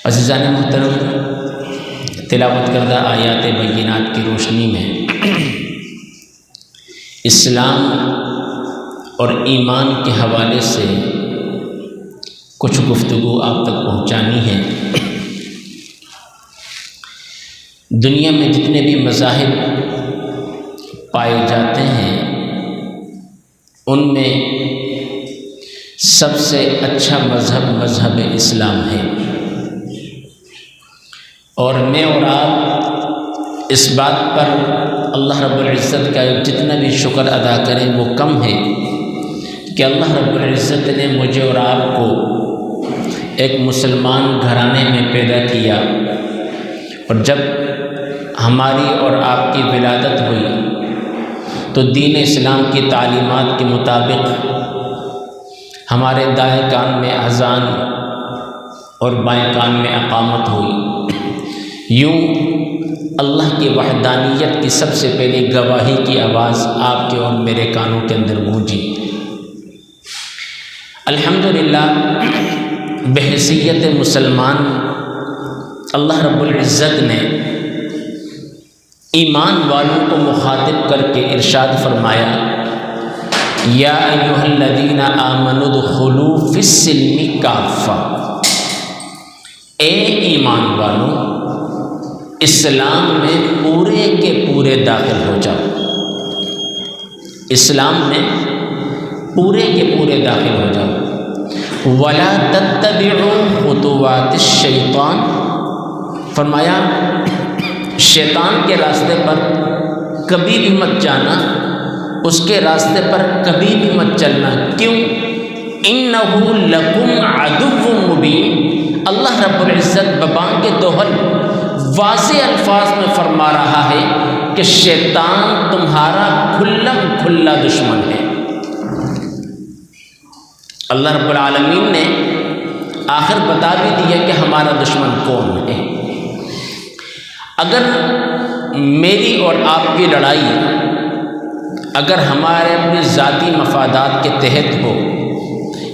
عزیزان محترم، تلاوت کردہ آیات بینات کی روشنی میں اسلام اور ایمان کے حوالے سے کچھ گفتگو آپ تک پہنچانی ہے۔ دنیا میں جتنے بھی مذاہب پائے جاتے ہیں ان میں سب سے اچھا مذہب اسلام ہے، اور میں اور آپ اس بات پر اللہ رب العزت کا جتنا بھی شکر ادا کریں وہ کم ہے کہ اللہ رب العزت نے مجھے اور آپ کو ایک مسلمان گھرانے میں پیدا کیا، اور جب ہماری اور آپ کی ولادت ہوئی تو دین اسلام کی تعلیمات کے مطابق ہمارے دائیں کان میں اذان اور بائیں کان میں اقامت ہوئی۔ یوں اللہ کی وحدانیت کی سب سے پہلے گواہی کی آواز آپ کے اور میرے کانوں کے اندر گونجی۔ الحمدللہ بحیثیت مسلمان اللہ رب العزت نے ایمان والوں کو مخاطب کر کے ارشاد فرمایا، یا ایھا الذین آمنوا ادخلوا فی السلم کافہ، اے ایمان والوں اسلام میں پورے کے پورے داخل ہو جاؤ، اسلام میں پورے کے پورے داخل ہو جاؤ۔ ولا تتبعوا خطوات الشیطان، فرمایا شیطان کے راستے پر کبھی بھی مت جانا، اس کے راستے پر کبھی بھی مت چلنا۔ کیوں؟ انہ لکم عدو مبین، اللہ رب العزت ببانگ دوہل واضح الفاظ میں فرما رہا ہے کہ شیطان تمہارا کھلم کھلا دشمن ہے۔ اللہ رب العالمین نے آخر بتا بھی دیا کہ ہمارا دشمن کون ہے۔ اگر میری اور آپ کی لڑائی اگر ہمارے اپنے ذاتی مفادات کے تحت ہو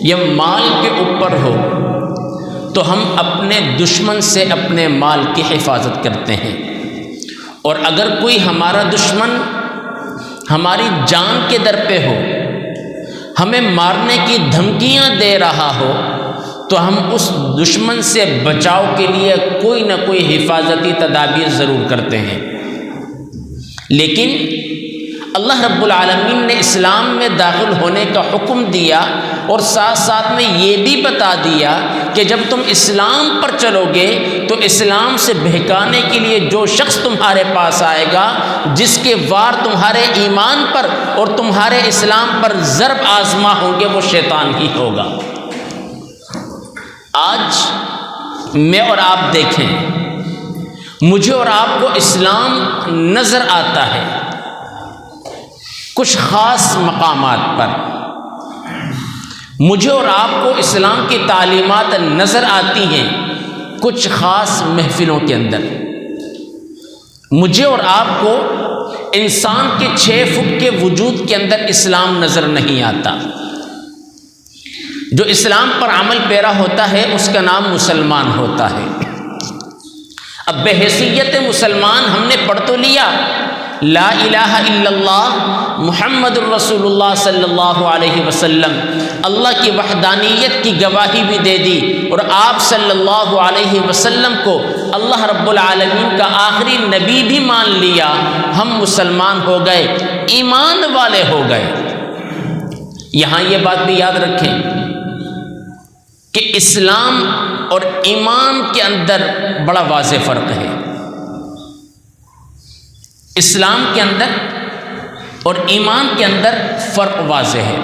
یا مال کے اوپر ہو تو ہم اپنے دشمن سے اپنے مال کی حفاظت کرتے ہیں، اور اگر کوئی ہمارا دشمن ہماری جان کے در پہ ہو، ہمیں مارنے کی دھمکیاں دے رہا ہو، تو ہم اس دشمن سے بچاؤ کے لیے کوئی نہ کوئی حفاظتی تدابیر ضرور کرتے ہیں۔ لیکن اللہ رب العالمین نے اسلام میں داخل ہونے کا حکم دیا، اور ساتھ ساتھ میں یہ بھی بتا دیا کہ جب تم اسلام پر چلو گے تو اسلام سے بہکانے کے لیے جو شخص تمہارے پاس آئے گا، جس کے وار تمہارے ایمان پر اور تمہارے اسلام پر ضرب آزما ہوں گے، وہ شیطان ہی ہوگا۔ آج میں اور آپ دیکھیں، مجھے اور آپ کو اسلام نظر آتا ہے کچھ خاص مقامات پر، مجھے اور آپ کو اسلام کی تعلیمات نظر آتی ہیں کچھ خاص محفلوں کے اندر۔ مجھے اور آپ کو انسان کے 6 فٹ کے وجود کے اندر اسلام نظر نہیں آتا۔ جو اسلام پر عمل پیرا ہوتا ہے اس کا نام مسلمان ہوتا ہے۔ اب بحیثیت مسلمان ہم نے پڑھ تو لیا لا الہ الا اللہ محمد الرسول اللہ صلی اللہ علیہ وسلم، اللہ کی وحدانیت کی گواہی بھی دے دی، اور آپ صلی اللہ علیہ وسلم کو اللہ رب العالمین کا آخری نبی بھی مان لیا، ہم مسلمان ہو گئے، ایمان والے ہو گئے۔ یہاں یہ بات بھی یاد رکھیں کہ اسلام اور ایمان کے اندر بڑا واضح فرق ہے۔ اسلام کے اندر اور ایمان کے اندر فرق واضح ہے۔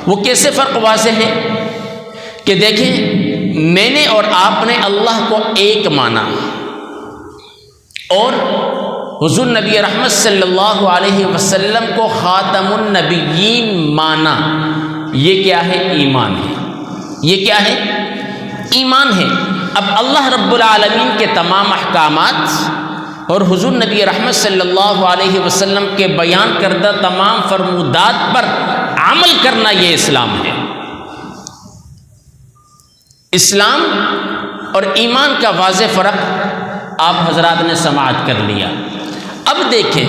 وہ کیسے فرق واضح ہے کہ دیکھیں، میں نے اور آپ نے اللہ کو ایک مانا، اور حضور نبی رحمت صلی اللہ علیہ وسلم کو خاتم النبیین مانا۔ یہ کیا ہے؟ ایمان ہے۔ یہ کیا ہے؟ ایمان ہے۔ اب اللہ رب العالمین کے تمام احکامات اور حضور نبی رحمت صلی اللہ علیہ وسلم کے بیان کردہ تمام فرمودات پر عمل کرنا، یہ اسلام ہے۔ اسلام اور ایمان کا واضح فرق آپ حضرات نے سماعت کر لیا۔ اب دیکھیں،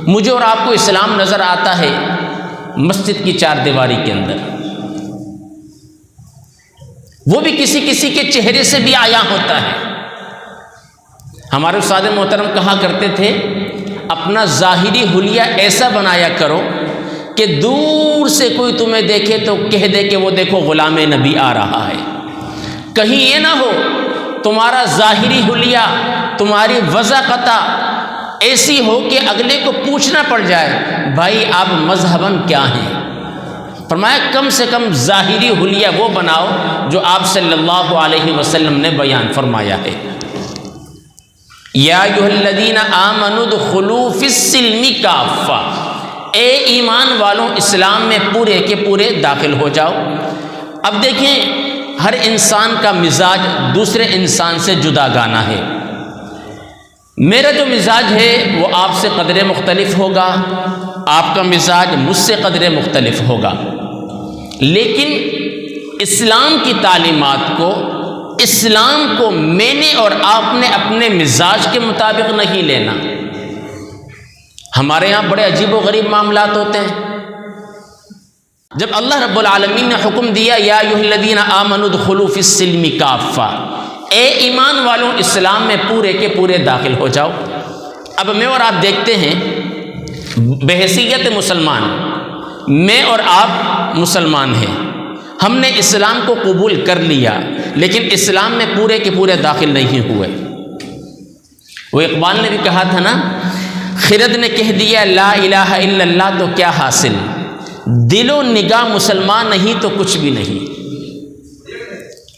مجھے اور آپ کو اسلام نظر آتا ہے مسجد کی چار دیواری کے اندر، وہ بھی کسی کسی کے چہرے سے بھی عیاں ہوتا ہے۔ ہمارے استاد محترم کہا کرتے تھے، اپنا ظاہری حلیہ ایسا بنایا کرو کہ دور سے کوئی تمہیں دیکھے تو کہہ دے کہ وہ دیکھو غلام نبی آ رہا ہے۔ کہیں یہ نہ ہو تمہارا ظاہری حلیہ، تمہاری وضاحت ایسی ہو کہ اگلے کو پوچھنا پڑ جائے بھائی آپ مذہباً کیا ہیں۔ فرمایا کم سے کم ظاہری حلیہ وہ بناؤ جو آپ صلی اللہ علیہ وسلم نے بیان فرمایا ہے۔ یا ایھا الذین آمنوا ادخلوا فی السلم کافہ، اے ایمان والوں اسلام میں پورے کے پورے داخل ہو جاؤ۔ اب دیکھیں، ہر انسان کا مزاج دوسرے انسان سے جدا گانا ہے۔ میرا جو مزاج ہے وہ آپ سے قدرے مختلف ہوگا، آپ کا مزاج مجھ سے قدرے مختلف ہوگا، لیکن اسلام کی تعلیمات کو، اسلام کو میں نے اور آپ نے اپنے مزاج کے مطابق نہیں لینا۔ ہمارے ہاں بڑے عجیب و غریب معاملات ہوتے ہیں۔ جب اللہ رب العالمین نے حکم دیا یا ایھا الذین آمنوا ادخلوا فی السلم کافہ، اے ایمان والوں اسلام میں پورے کے پورے داخل ہو جاؤ۔ اب میں اور آپ دیکھتے ہیں، بحیثیت مسلمان میں اور آپ مسلمان ہیں، ہم نے اسلام کو قبول کر لیا لیکن اسلام میں پورے کے پورے داخل نہیں ہوئے۔ وہ اقبال نے بھی کہا تھا نا، خرد نے کہہ دیا لا الہ الا اللہ تو کیا حاصل، دل و نگاہ مسلمان نہیں تو کچھ بھی نہیں۔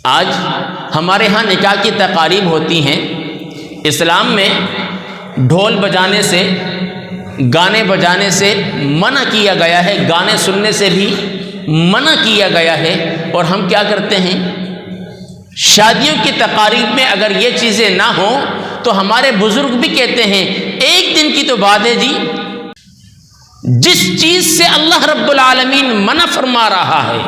آج ہمارے ہاں نکاح کی تقاریب ہوتی ہیں، اسلام میں ڈھول بجانے سے، گانے بجانے سے منع کیا گیا ہے، گانے سننے سے بھی منع کیا گیا ہے، اور ہم کیا کرتے ہیں، شادیوں کی تقاریب میں اگر یہ چیزیں نہ ہوں تو ہمارے بزرگ بھی کہتے ہیں ایک دن کی تو بات ہے جی، جس چیز سے اللہ رب العالمین منع فرما رہا ہے،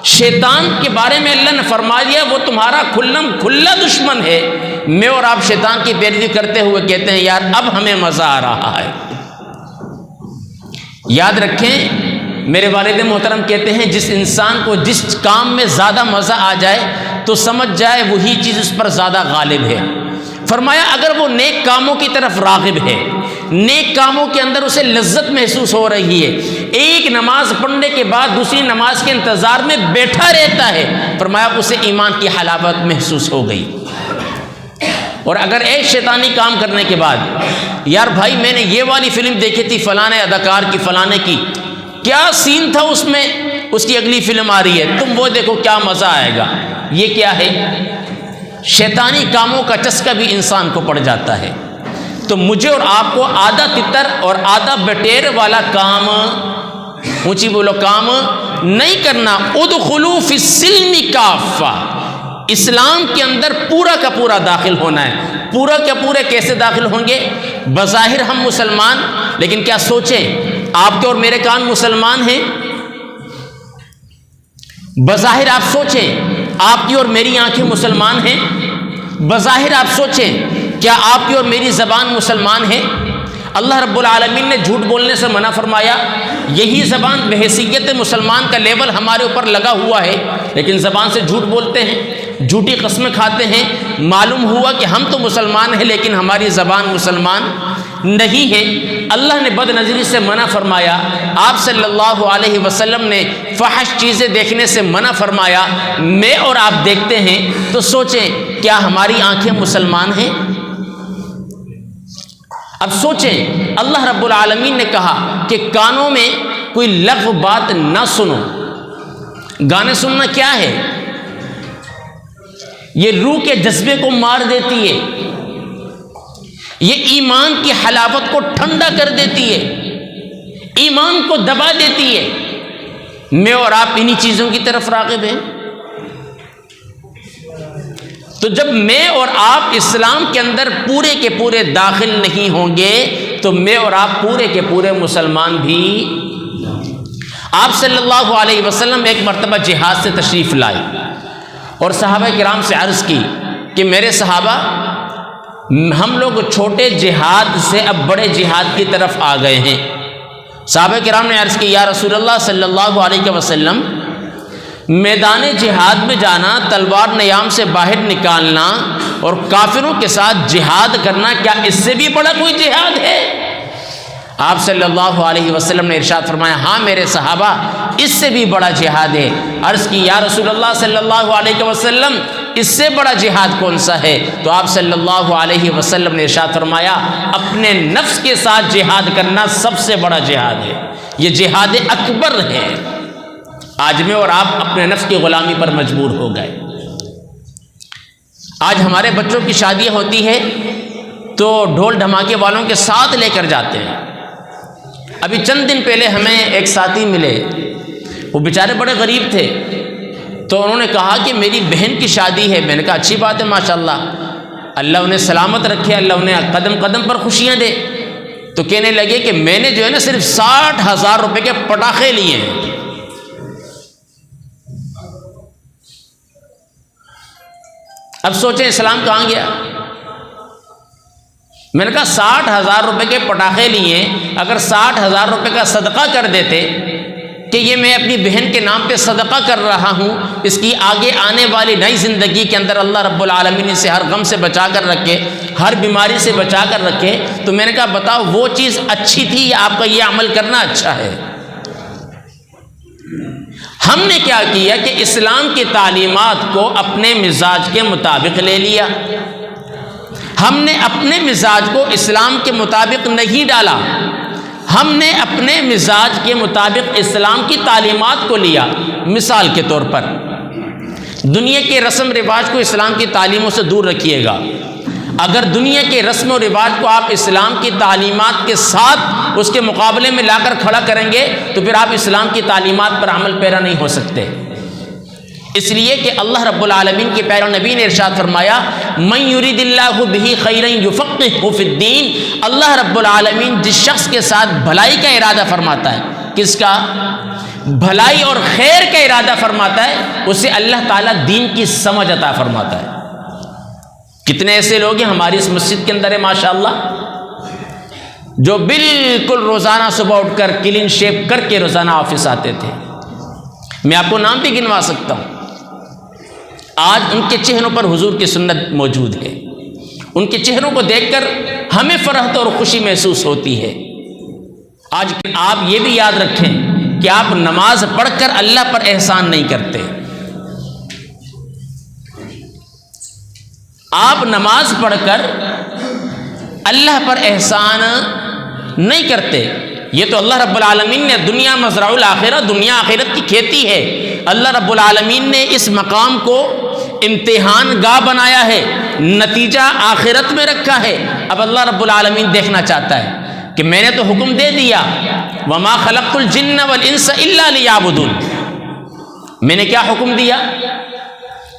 شیطان کے بارے میں اللہ نے فرما دیا وہ تمہارا کھلم کھلا دشمن ہے، میں اور آپ شیطان کی پیروی کرتے ہوئے کہتے ہیں یار اب ہمیں مزہ آ رہا ہے۔ یاد رکھیں، میرے والد محترم کہتے ہیں جس انسان کو جس کام میں زیادہ مزہ آ جائے تو سمجھ جائے وہی چیز اس پر زیادہ غالب ہے۔ فرمایا اگر وہ نیک کاموں کی طرف راغب ہے، نیک کاموں کے اندر اسے لذت محسوس ہو رہی ہے، ایک نماز پڑھنے کے بعد دوسری نماز کے انتظار میں بیٹھا رہتا ہے، فرمایا اسے ایمان کی حلاوت محسوس ہو گئی۔ اور اگر ایک شیطانی کام کرنے کے بعد یار بھائی میں نے یہ والی فلم دیکھی تھی فلانے اداکار کی، فلانے کی، کیا سین تھا اس میں، اس کی اگلی فلم آ رہی ہے، تم وہ دیکھو کیا مزہ آئے گا، یہ کیا ہے؟ شیطانی کاموں کا چسکا بھی انسان کو پڑ جاتا ہے۔ تو مجھے اور آپ کو آدھا تتر اور آدھا بٹیر والا کام، اونچی بولو، کام نہیں کرنا۔ ادخلوا فی السلم کافہ، اسلام کے اندر پورا کا پورا داخل ہونا ہے۔ پورا کے پورے کیسے داخل ہوں گے؟ بظاہر ہم مسلمان، لیکن کیا سوچیں آپ کے اور میرے کان مسلمان ہیں؟ بظاہر آپ سوچیں آپ کی اور میری آنکھیں مسلمان ہیں؟ بظاہر آپ سوچیں کیا آپ کی اور میری زبان مسلمان ہے؟ اللہ رب العالمین نے جھوٹ بولنے سے منع فرمایا، یہی زبان بحیثیت مسلمان کا لیبل ہمارے اوپر لگا ہوا ہے، لیکن زبان سے جھوٹ بولتے ہیں، جھوٹی قسمیں کھاتے ہیں، معلوم ہوا کہ ہم تو مسلمان ہیں لیکن ہماری زبان مسلمان نہیں ہے۔ اللہ نے بد نظری سے منع فرمایا، آپ صلی اللہ علیہ وسلم نے فحش چیزیں دیکھنے سے منع فرمایا، میں اور آپ دیکھتے ہیں تو سوچیں کیا ہماری آنکھیں مسلمان ہیں؟ اب سوچیں اللہ رب العالمین نے کہا کہ کانوں میں کوئی لغو بات نہ سنو۔ گانے سننا کیا ہے؟ یہ روح کے جذبے کو مار دیتی ہے، یہ ایمان کی حلاوت کو ٹھنڈا کر دیتی ہے، ایمان کو دبا دیتی ہے۔ میں اور آپ انہی چیزوں کی طرف راغب ہیں۔ تو جب میں اور آپ اسلام کے اندر پورے کے پورے داخل نہیں ہوں گے تو میں اور آپ پورے کے پورے مسلمان بھی۔ آپ صلی اللہ علیہ وسلم ایک مرتبہ جہاد سے تشریف لائے اور صحابہ کرام سے عرض کی کہ میرے صحابہ ہم لوگ چھوٹے جہاد سے اب بڑے جہاد کی طرف آ گئے ہیں۔ صحابہ کرام نے عرض کی یا رسول اللہ صلی اللہ علیہ وسلم، میدان جہاد میں جانا، تلوار نیام سے باہر نکالنا اور کافروں کے ساتھ جہاد کرنا، کیا اس سے بھی بڑا کوئی جہاد ہے؟ آپ صلی اللہ علیہ وسلم نے ارشاد فرمایا ہاں میرے صحابہ، اس سے بھی بڑا جہاد ہے۔ عرض کی یا رسول اللہ صلی اللہ علیہ وسلم، اس سے بڑا جہاد کون سا ہے؟ تو آپ صلی اللہ علیہ وسلم نے ارشاد فرمایا اپنے نفس کے ساتھ جہاد کرنا سب سے بڑا جہاد ہے، یہ جہاد اکبر ہے۔ آج میں اور آپ اپنے نفس کی غلامی پر مجبور ہو گئے۔ آج ہمارے بچوں کی شادیاں ہوتی ہے تو ڈھول دھماکے والوں کے ساتھ لے کر جاتے ہیں۔ ابھی چند دن پہلے ہمیں ایک ساتھی ملے، وہ بیچارے بڑے غریب تھے، تو انہوں نے کہا کہ میری بہن کی شادی ہے۔ میں نے کہا اچھی بات ہے، ماشاءاللہ، اللہ انہیں سلامت رکھے، اللہ انہیں قدم قدم پر خوشیاں دے۔ تو کہنے لگے کہ میں نے جو ہے نا صرف 60,000 روپے کے پٹاخے لیے ہیں۔ اب سوچیں اسلام کہاں گیا؟ میں نے کہا 60,000 روپے کے پٹاخے لیے، اگر 60,000 روپے کا صدقہ کر دیتے کہ یہ میں اپنی بہن کے نام پہ صدقہ کر رہا ہوں، اس کی آگے آنے والی نئی زندگی کے اندر اللہ رب العالمین اسے ہر غم سے بچا کر رکھے، ہر بیماری سے بچا کر رکھے، تو میں نے کہا بتاؤ وہ چیز اچھی تھی یا آپ کا یہ عمل کرنا اچھا ہے؟ ہم نے کیا کیا کہ اسلام کی تعلیمات کو اپنے مزاج کے مطابق لے لیا۔ ہم نے اپنے مزاج کو اسلام کے مطابق نہیں ڈالا، ہم نے اپنے مزاج کے مطابق اسلام کی تعلیمات کو لیا۔ مثال کے طور پر دنیا کے رسم رواج کو اسلام کی تعلیموں سے دور رکھیے گا۔ اگر دنیا کے رسم و رواج کو آپ اسلام کی تعلیمات کے ساتھ اس کے مقابلے میں لا کر کھڑا کریں گے تو پھر آپ اسلام کی تعلیمات پر عمل پیرا نہیں ہو سکتے، اس لیے کہ اللہ رب العالمین کے پیارے نبی نے ارشاد فرمایا من یرید اللہ بہ خیرا یفقہہ فی الدین۔ اللہ رب العالمین جس شخص کے ساتھ بھلائی کا ارادہ فرماتا ہے، کس کا؟ بھلائی اور خیر کا ارادہ فرماتا ہے، اسے اللہ تعالیٰ دین کی سمجھ عطا فرماتا ہے۔ کتنے ایسے لوگ ہیں ہماری اس مسجد کے اندر ہے ماشاءاللہ، جو بالکل روزانہ صبح اٹھ کر کلین شیپ کر کے روزانہ آفس آتے تھے، میں آپ کو نام بھی گنوا سکتا ہوں۔ آج ان کے چہروں پر حضور کی سنت موجود ہے، ان کے چہروں کو دیکھ کر ہمیں فرحت اور خوشی محسوس ہوتی ہے۔ آج آپ یہ بھی یاد رکھیں کہ آپ نماز پڑھ کر اللہ پر احسان نہیں کرتے، آپ نماز پڑھ کر اللہ پر احسان نہیں کرتے۔ یہ تو اللہ رب العالمین نے دنیا مزرع الآخرہ، دنیا آخرت کی کھیتی ہے، اللہ رب العالمین نے اس مقام کو امتحان گاہ بنایا ہے، نتیجہ آخرت میں رکھا ہے۔ اب اللہ رب العالمین دیکھنا چاہتا ہے کہ میں نے تو حکم دے دیا وما خلقت الجن والانس الا لیعبدون، میں نے کیا حکم دیا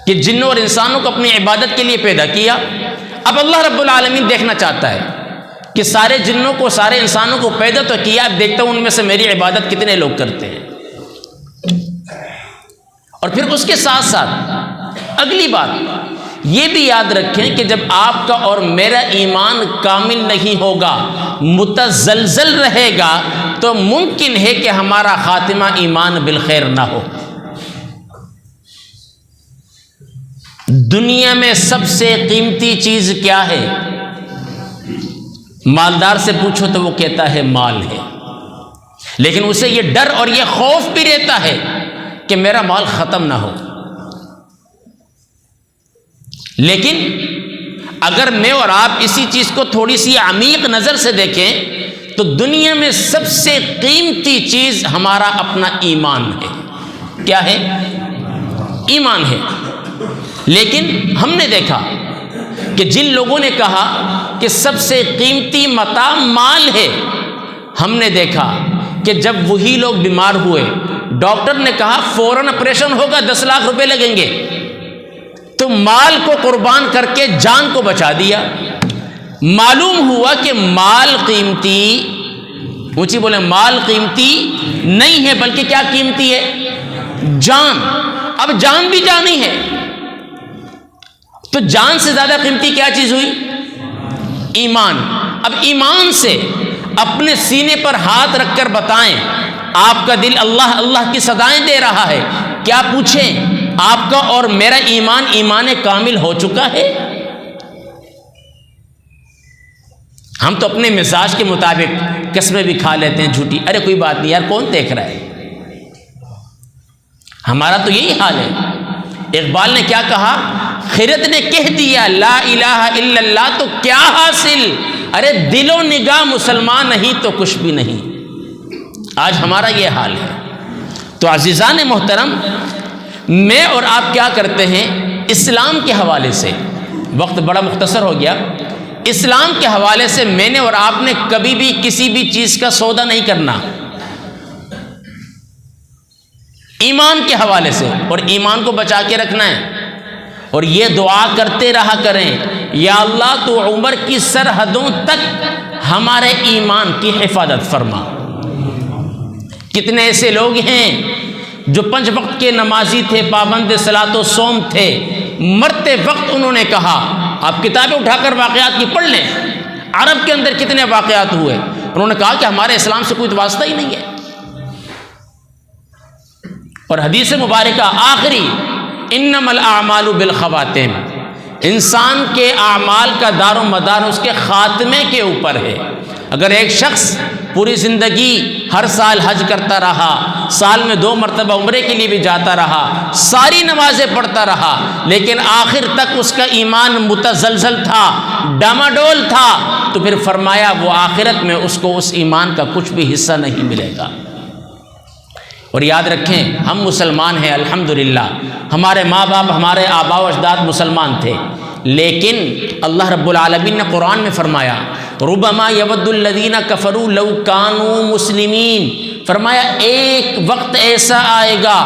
کہ جنوں اور انسانوں کو اپنی عبادت کے لیے پیدا کیا۔ اب اللہ رب العالمین دیکھنا چاہتا ہے کہ سارے جنوں کو، سارے انسانوں کو پیدا تو کیا، اب دیکھتا ہوں ان میں سے میری عبادت کتنے لوگ کرتے ہیں۔ اور پھر اس کے ساتھ ساتھ اگلی بات یہ بھی یاد رکھیں کہ جب آپ کا اور میرا ایمان کامل نہیں ہوگا، متزلزل رہے گا، تو ممکن ہے کہ ہمارا خاتمہ ایمان بالخیر نہ ہو۔ دنیا میں سب سے قیمتی چیز کیا ہے؟ مالدار سے پوچھو تو وہ کہتا ہے مال ہے، لیکن اسے یہ ڈر اور یہ خوف بھی رہتا ہے کہ میرا مال ختم نہ ہو۔ لیکن اگر میں اور آپ اسی چیز کو تھوڑی سی عمیق نظر سے دیکھیں تو دنیا میں سب سے قیمتی چیز ہمارا اپنا ایمان ہے۔ کیا ہے؟ ایمان ہے۔ لیکن ہم نے دیکھا کہ جن لوگوں نے کہا کہ سب سے قیمتی متاع مال ہے، ہم نے دیکھا کہ جب وہی لوگ بیمار ہوئے، ڈاکٹر نے کہا فوراً آپریشن ہوگا، 10 لاکھ روپے لگیں گے، تو مال کو قربان کر کے جان کو بچا دیا۔ معلوم ہوا کہ مال قیمتی، اونچی بولیں، مال قیمتی نہیں ہے، بلکہ کیا قیمتی ہے؟ جان۔ اب جان بھی جانی ہے تو جان سے زیادہ قیمتی کیا چیز ہوئی؟ ایمان۔ اب ایمان سے اپنے سینے پر ہاتھ رکھ کر بتائیں، آپ کا دل اللہ اللہ کی صدائیں دے رہا ہے، کیا پوچھیں آپ کا اور میرا ایمان کامل ہو چکا ہے؟ ہم تو اپنے مزاج کے مطابق قسمیں بھی کھا لیتے ہیں جھوٹی، ارے کوئی بات نہیں یار، کون دیکھ رہا ہے؟ ہمارا تو یہی حال ہے۔ اقبال نے کیا کہا؟ خرد نے کہہ دیا لا الہ الا اللہ تو کیا حاصل، ارے دل و نگاہ مسلمان نہیں تو کچھ بھی نہیں۔ آج ہمارا یہ حال ہے۔ تو عزیزان محترم، میں اور آپ کیا کرتے ہیں اسلام کے حوالے سے، وقت بڑا مختصر ہو گیا، اسلام کے حوالے سے میں نے اور آپ نے کبھی بھی کسی بھی چیز کا سودا نہیں کرنا، ایمان کے حوالے سے، اور ایمان کو بچا کے رکھنا ہے۔ اور یہ دعا کرتے رہا کریں، یا اللہ تو عمر کی سرحدوں تک ہمارے ایمان کی حفاظت فرما۔ کتنے ایسے لوگ ہیں جو 5 وقت کے نمازی تھے، پابند صلاۃ و صوم تھے، مرتے وقت انہوں نے کہا، آپ کتابیں اٹھا کر واقعات کی پڑھ لیں، عرب کے اندر کتنے واقعات ہوئے، انہوں نے کہا کہ ہمارے اسلام سے کوئی واسطہ ہی نہیں ہے۔ اور حدیث مبارکہ آخری انما الاعمال بالخواتیم، انسان کے اعمال کا دار و مدار اس کے خاتمے کے اوپر ہے۔ اگر ایک شخص پوری زندگی ہر سال حج کرتا رہا، سال میں 2 مرتبہ عمرے کے لیے بھی جاتا رہا، ساری نمازیں پڑھتا رہا، لیکن آخر تک اس کا ایمان متزلزل تھا، ڈاماڈول تھا، تو پھر فرمایا وہ آخرت میں اس کو اس ایمان کا کچھ بھی حصہ نہیں ملے گا۔ اور یاد رکھیں ہم مسلمان ہیں الحمدللہ، ہمارے ماں باپ ہمارے آباء و اجداد مسلمان تھے، لیکن اللہ رب العالمین نے قرآن میں فرمایا ربما یود الذین کفروا لو کانوا مسلمین، فرمایا ایک وقت ایسا آئے گا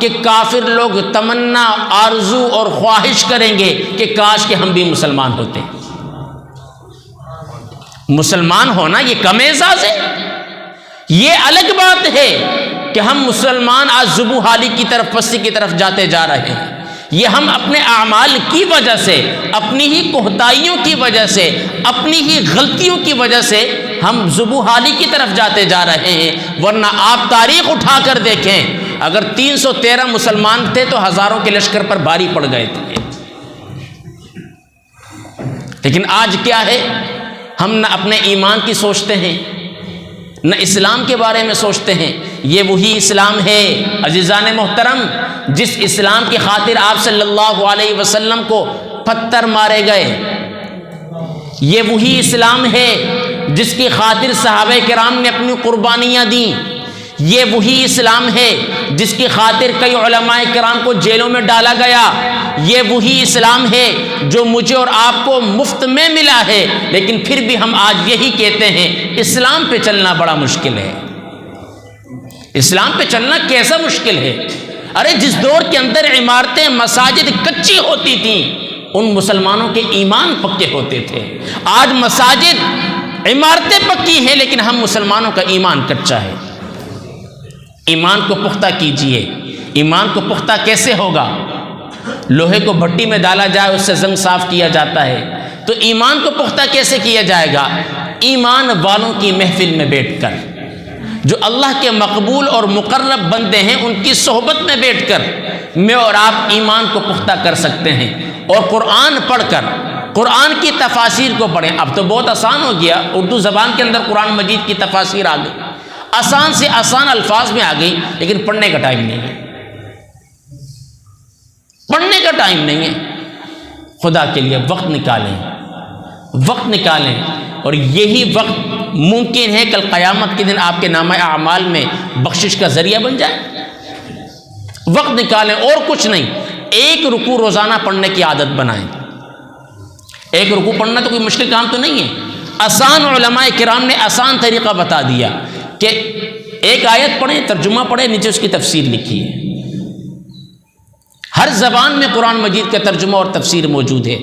کہ کافر لوگ تمنا، آرزو اور خواہش کریں گے کہ کاش کہ ہم بھی مسلمان ہوتے۔ مسلمان ہونا یہ کم اعزاز ہے؟ یہ الگ بات ہے کہ ہم مسلمان آج ذبح حالی کی طرف، پستی کی طرف جاتے جا رہے ہیں، یہ ہم اپنے اعمال کی وجہ سے، اپنی ہی کوتاہیوں کی وجہ سے، اپنی ہی غلطیوں کی وجہ سے ہم ذبح حالی کی طرف جاتے جا رہے ہیں۔ ورنہ آپ تاریخ اٹھا کر دیکھیں، اگر 313 مسلمان تھے تو ہزاروں کے لشکر پر بھاری پڑ گئے تھے۔ لیکن آج کیا ہے، ہم نہ اپنے ایمان کی سوچتے ہیں، نہ اسلام کے بارے میں سوچتے ہیں۔ یہ وہی اسلام ہے عزیزان محترم جس اسلام کی خاطر آپ صلی اللہ علیہ وسلم کو پتھر مارے گئے، یہ وہی اسلام ہے جس کی خاطر صحابہ کرام نے اپنی قربانیاں دیں، یہ وہی اسلام ہے جس کی خاطر کئی علماء کرام کو جیلوں میں ڈالا گیا، یہ وہی اسلام ہے جو مجھے اور آپ کو مفت میں ملا ہے، لیکن پھر بھی ہم آج یہی کہتے ہیں اسلام پہ چلنا بڑا مشکل ہے۔ اسلام پہ چلنا کیسا مشکل ہے؟ ارے جس دور کے اندر عمارتیں، مساجد کچی ہوتی تھیں، ان مسلمانوں کے ایمان پکے ہوتے تھے۔ آج مساجد، عمارتیں پکی ہیں لیکن ہم مسلمانوں کا ایمان کچا ہے۔ ایمان کو پختہ کیجئے۔ ایمان کو پختہ کیسے ہوگا؟ لوہے کو بھٹی میں ڈالا جائے، اس سے زنگ صاف کیا جاتا ہے، تو ایمان کو پختہ کیسے کیا جائے گا؟ ایمان والوں کی محفل میں بیٹھ کر، جو اللہ کے مقبول اور مقرب بندے ہیں ان کی صحبت میں بیٹھ کر میں اور آپ ایمان کو پختہ کر سکتے ہیں۔ اور قرآن پڑھ کر، قرآن کی تفاسیر کو پڑھیں۔ اب تو بہت آسان ہو گیا، اردو زبان کے اندر قرآن مجید کی تفاسیر آ گئی، آسان سے آسان الفاظ میں آ گئی، لیکن پڑھنے کا ٹائم نہیں ہے، پڑھنے کا ٹائم نہیں ہے۔ خدا کے لیے وقت نکالیں، وقت نکالیں، اور یہی وقت ممکن ہے کل قیامت کے دن آپ کے نامہ اعمال میں بخشش کا ذریعہ بن جائے۔ وقت نکالیں، اور کچھ نہیں، ایک رکوع روزانہ پڑھنے کی عادت بنائیں۔ ایک رکوع پڑھنا تو کوئی مشکل کام تو نہیں ہے، آسان، علماء کرام نے آسان طریقہ بتا دیا کہ ایک آیت پڑھیں، ترجمہ پڑھیں، نیچے اس کی تفسیر لکھی ہے۔ ہر زبان میں قرآن مجید کا ترجمہ اور تفسیر موجود ہے۔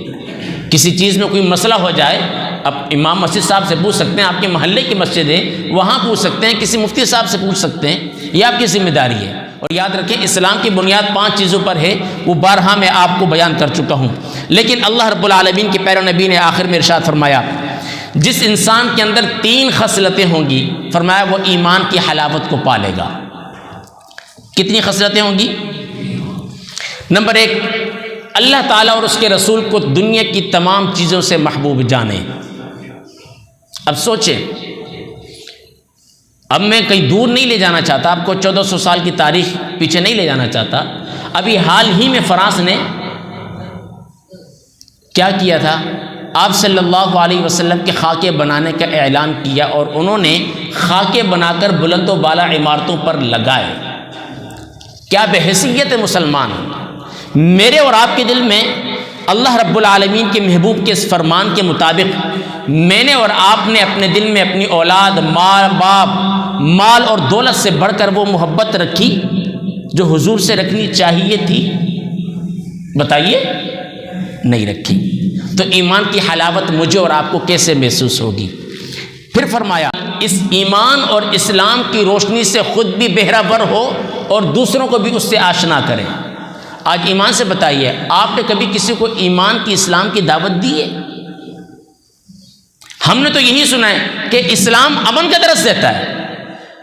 کسی چیز میں کوئی مسئلہ ہو جائے، اب امام مسجد صاحب سے پوچھ سکتے ہیں، آپ کے محلے کی مسجد ہے وہاں پوچھ سکتے ہیں، کسی مفتی صاحب سے پوچھ سکتے ہیں، یہ آپ کی ذمہ داری ہے۔ اور یاد رکھیں اسلام کی بنیاد 5 چیزوں پر ہے، وہ بارہا میں آپ کو بیان کر چکا ہوں، لیکن اللہ رب العالمین کے پیارے نبی نے آخر میں ارشاد فرمایا جس انسان کے اندر 3 خصلتیں ہوں گی، فرمایا وہ ایمان کی حلاوت کو پالے گا۔ کتنی خصلتیں ہوں گی؟ نمبر 1، اللہ تعالیٰ اور اس کے رسول کو دنیا کی تمام چیزوں سے محبوب جانے۔ اب سوچیں، اب میں کہیں دور نہیں لے جانا چاہتا، آپ کو 1400 سال کی تاریخ پیچھے نہیں لے جانا چاہتا، ابھی حال ہی میں فرانس نے کیا کیا تھا؟ آپ صلی اللہ علیہ وسلم کے خاکے بنانے کا اعلان کیا، اور انہوں نے خاکے بنا کر بلند و بالا عمارتوں پر لگائے۔ کیا بحیثیت مسلمان! میرے اور آپ کے دل میں اللہ رب العالمین کے محبوب کے اس فرمان کے مطابق میں نے اور آپ نے اپنے دل میں اپنی اولاد، ماں باپ، مال اور دولت سے بڑھ کر وہ محبت رکھی جو حضور سے رکھنی چاہیے تھی؟ بتائیے، نہیں رکھی۔ تو ایمان کی حلاوت مجھے اور آپ کو کیسے محسوس ہوگی؟ پھر فرمایا اس ایمان اور اسلام کی روشنی سے خود بھی بہرہ ور ہو اور دوسروں کو بھی اس سے آشنا کریں۔ آج ایمان سے بتائیے، آپ نے کبھی کسی کو ایمان کی، اسلام کی دعوت دی ہے؟ ہم نے تو یہی سنا ہے کہ اسلام امن کا درس دیتا ہے۔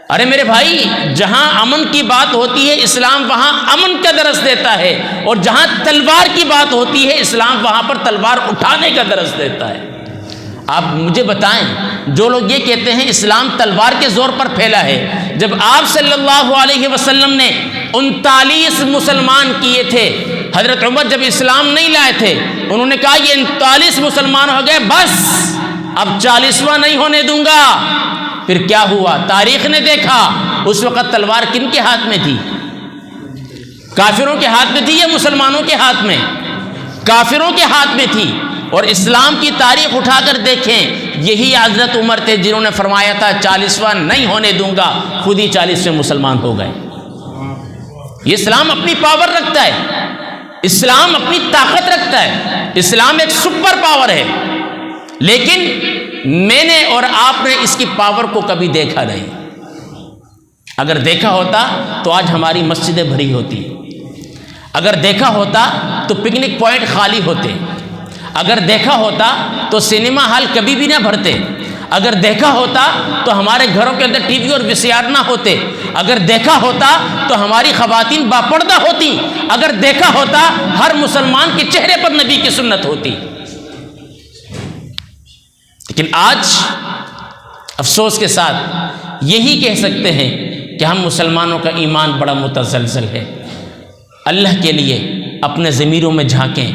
ارے میرے بھائی، جہاں امن کی بات ہوتی ہے اسلام وہاں امن کا درس دیتا ہے، اور جہاں تلوار کی بات ہوتی ہے اسلام وہاں پر تلوار اٹھانے کا درس دیتا ہے۔ آپ مجھے بتائیں، جو لوگ یہ کہتے ہیں اسلام تلوار کے زور پر پھیلا ہے، جب آپ صلی اللہ علیہ وسلم نے 39 مسلمان کیے تھے، حضرت عمر جب اسلام نہیں لائے تھے انہوں نے کہا یہ 39 مسلمان ہو گئے، بس اب 40واں نہیں ہونے دوں گا۔ پھر کیا ہوا؟ تاریخ نے دیکھا اس وقت تلوار کن کے ہاتھ میں تھی؟ کافروں کے ہاتھ میں تھی یا مسلمانوں کے ہاتھ میں؟ کافروں کے ہاتھ میں تھی۔ اور اسلام کی تاریخ اٹھا کر دیکھیں، یہی حضرت عمر تھے جنہوں نے فرمایا تھا 40واں نہیں ہونے دوں گا، خود ہی 40 میں مسلمان ہو گئے۔ یہ اسلام اپنی پاور رکھتا ہے، اسلام اپنی طاقت رکھتا ہے، اسلام ایک سپر پاور ہے، لیکن میں نے اور آپ نے اس کی پاور کو کبھی دیکھا نہیں۔ اگر دیکھا ہوتا تو آج ہماری مسجدیں بھری ہوتی، اگر دیکھا ہوتا تو پکنک پوائنٹ خالی ہوتے، اگر دیکھا ہوتا تو سنیما ہال کبھی بھی نہ بھرتے، اگر دیکھا ہوتا تو ہمارے گھروں کے اندر ٹی وی اور VCR نہ ہوتے، اگر دیکھا ہوتا تو ہماری خواتین باپردہ ہوتی، اگر دیکھا ہوتا ہر مسلمان کے چہرے پر نبی کی سنت ہوتی۔ لیکن آج افسوس کے ساتھ یہی کہہ سکتے ہیں کہ ہم مسلمانوں کا ایمان بڑا متزلزل ہے۔ اللہ کے لیے اپنے ضمیروں میں جھانکیں،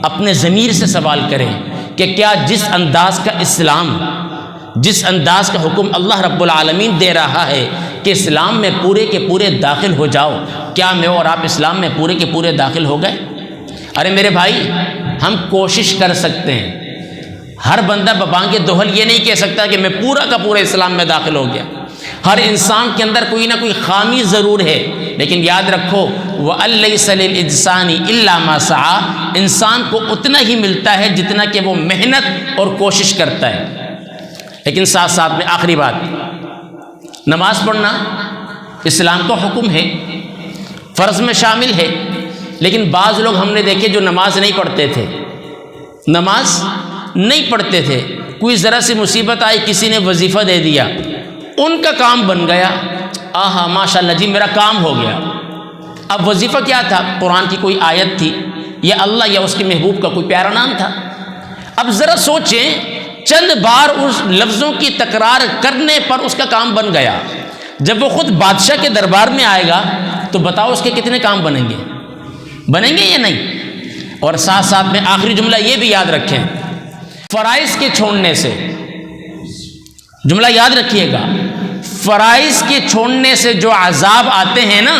اپنے ضمیر سے سوال کریں کہ کیا جس انداز کا اسلام، جس انداز کا حکم اللہ رب العالمین دے رہا ہے کہ اسلام میں پورے کے پورے داخل ہو جاؤ، کیا میں اور آپ اسلام میں پورے کے پورے داخل ہو گئے؟ ارے میرے بھائی، ہم کوشش کر سکتے ہیں، ہر بندہ ببانگ دہل یہ نہیں کہہ سکتا کہ میں پورا کا پورا اسلام میں داخل ہو گیا۔ ہر انسان کے اندر کوئی نہ کوئی خامی ضرور ہے، لیکن یاد رکھو وَأَلَّيْسَ لِلْإِنسَانِ إِلَّا مَا سَعَى، انسان کو اتنا ہی ملتا ہے جتنا کہ وہ محنت اور کوشش کرتا ہے۔ لیکن ساتھ ساتھ میں آخری بات، نماز پڑھنا اسلام کا حکم ہے، فرض میں شامل ہے، لیکن بعض لوگ ہم نے دیکھے جو نماز نہیں پڑھتے تھے، نماز نہیں پڑھتے تھے، کوئی ذرا سی مصیبت آئی، کسی نے وظیفہ دے دیا، ان کا کام بن گیا، آہا ماشاءاللہ جی میرا کام ہو گیا۔ اب وظیفہ کیا تھا؟ قرآن کی کوئی آیت تھی، یا اللہ یا اس کے محبوب کا کوئی پیارا نام تھا۔ اب ذرا سوچیں، چند بار اس لفظوں کی تکرار کرنے پر اس کا کام بن گیا، جب وہ خود بادشاہ کے دربار میں آئے گا تو بتاؤ اس کے کتنے کام بنیں گے؟ بنیں گے یا نہیں؟ اور ساتھ ساتھ میں آخری جملہ یہ بھی یاد رکھیں، فرائض کے چھوڑنے سے، جملہ یاد رکھیے گا، فرائض کے چھوڑنے سے جو عذاب آتے ہیں نا،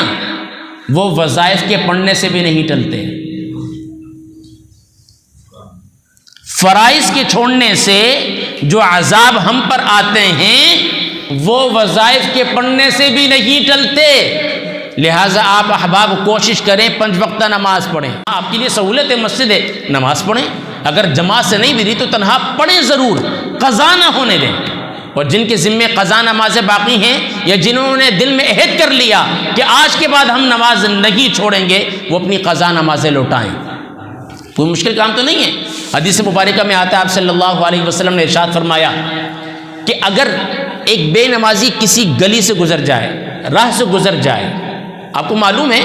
وہ وظائف کے پڑھنے سے بھی نہیں ٹلتے۔ فرائض کے چھوڑنے سے جو عذاب ہم پر آتے ہیں وہ وظائف کے پڑھنے سے بھی نہیں ٹلتے۔ لہٰذا آپ احباب کوشش کریں 5 وقتہ نماز پڑھیں، آپ کے لیے سہولت ہے، مسجد ہے، نماز پڑھیں، اگر جماعت سے نہیں ملی تو تنہا پڑھیں ضرور، قضا نہ ہونے دیں۔ اور جن کے ذمے قضا نمازیں باقی ہیں یا جنہوں نے دل میں عہد کر لیا کہ آج کے بعد ہم نماز نہیں چھوڑیں گے، وہ اپنی قضا نمازیں لوٹائیں۔ کوئی مشکل کام تو نہیں ہے۔ حدیث مبارکہ میں آتا ہے آپ صلی اللہ علیہ وسلم نے ارشاد فرمایا کہ اگر ایک بے نمازی کسی گلی سے گزر جائے، راہ سے گزر جائے، آپ کو معلوم ہے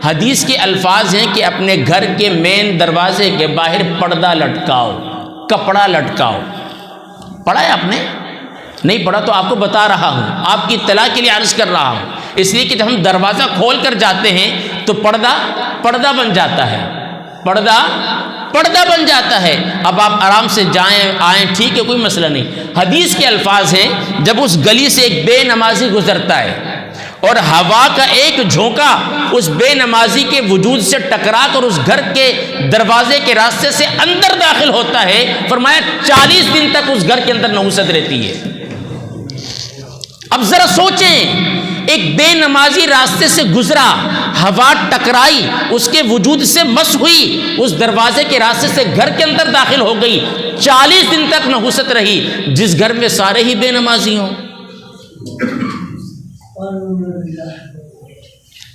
حدیث کے الفاظ ہیں کہ اپنے گھر کے مین دروازے کے باہر پردہ لٹکاؤ، کپڑا لٹکاؤ۔ پڑھا ہے آپ نے؟ نہیں پڑھا تو آپ کو بتا رہا ہوں، آپ کی اطلاع کے لیے عرض کر رہا ہوں، اس لیے کہ جب ہم دروازہ کھول کر جاتے ہیں تو پردہ بن جاتا ہے، پردہ بن جاتا ہے۔ اب آپ آرام سے جائیں آئیں، ٹھیک ہے، کوئی مسئلہ نہیں۔ حدیث کے الفاظ ہیں جب اس گلی سے ایک بے نمازی گزرتا ہے اور ہوا کا ایک جھونکا اس بے نمازی کے وجود سے ٹکرا کر اس گھر کے دروازے کے راستے سے اندر داخل ہوتا ہے، فرمایا 40 دن تک اس گھر کے اندر نحوست رہتی ہے۔ اب ذرا سوچیں، ایک بے نمازی راستے سے گزرا، ہوا ٹکرائی، اس کے وجود سے مس ہوئی، اس دروازے کے راستے سے گھر کے اندر داخل ہو گئی، 40 دن تک نحوست رہی، جس گھر میں سارے ہی بے نمازی ہوں،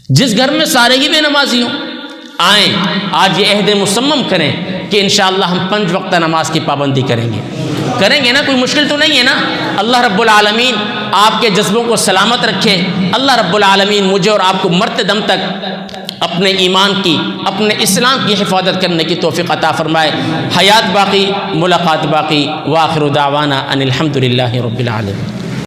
جس گھر میں سارے ہی بے نمازی ہوں۔ آئیں آج یہ عہد مصمم کریں کہ انشاءاللہ ہم 5 وقتہ نماز کی پابندی کریں گے نا، کوئی مشکل تو نہیں ہے نا۔ اللہ رب العالمین آپ کے جذبوں کو سلامت رکھے۔ اللہ رب العالمین مجھے اور آپ کو مرتے دم تک اپنے ایمان کی، اپنے اسلام کی حفاظت کرنے کی توفیق عطا فرمائے۔ حیات باقی، ملاقات باقی، وآخر دعوانا ان الحمدللہ رب العالمین۔